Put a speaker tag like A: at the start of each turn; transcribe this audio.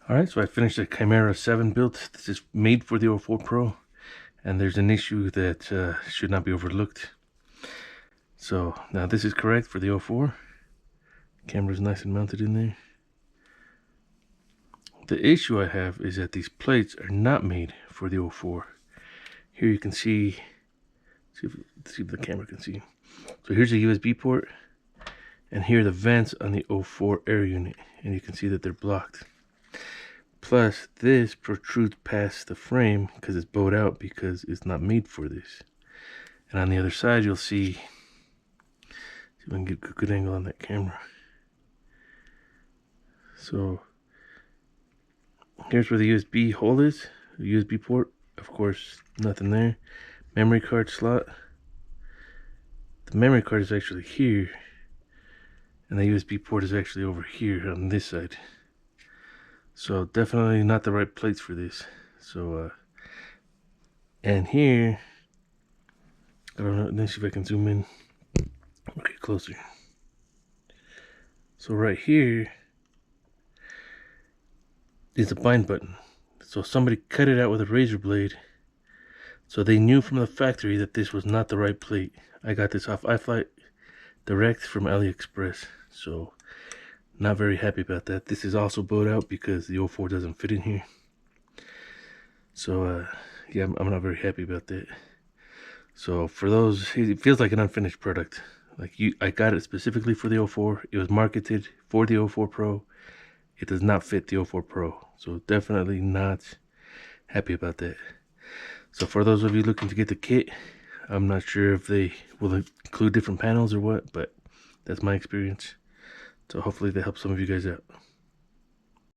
A: Alright, so I finished the Chimera 7 build. This is made for the 04 Pro, and there's an issue that should not be overlooked. So now this is correct for the 04. Camera's nice and mounted in there. The issue I have is that these plates are not made for the 04. Here you can see if the camera can see. So here's a USB port, and here are the vents on the 04 air unit, and you can see that they're blocked. Plus, this protrudes past the frame because it's bowed out because it's not made for this. And on the other side, you'll see if I can get a good angle on that camera. So, here's where the USB hole is, the USB port. Of course, nothing there. Memory card slot. The memory card is actually here, and the USB port is actually over here on this side. So definitely not the right plates for this. So and here, I don't know, let me see if I can zoom in. Okay, closer. So right here is a bind button. So somebody cut it out with a razor blade, so they knew from the factory that this was not the right plate. I got this off iFlight direct from AliExpress, so not very happy about that. This is also bowed out because the 04 doesn't fit in here. So yeah, I'm not very happy about that. So for those, it feels like an unfinished product. Like I got it specifically for the 04. It was marketed for the 04 Pro. It does not fit the 04 Pro. So definitely not happy about that. So for those of you looking to get the kit, I'm not sure if they will include different panels or what, but that's my experience. So hopefully that helps some of you guys out.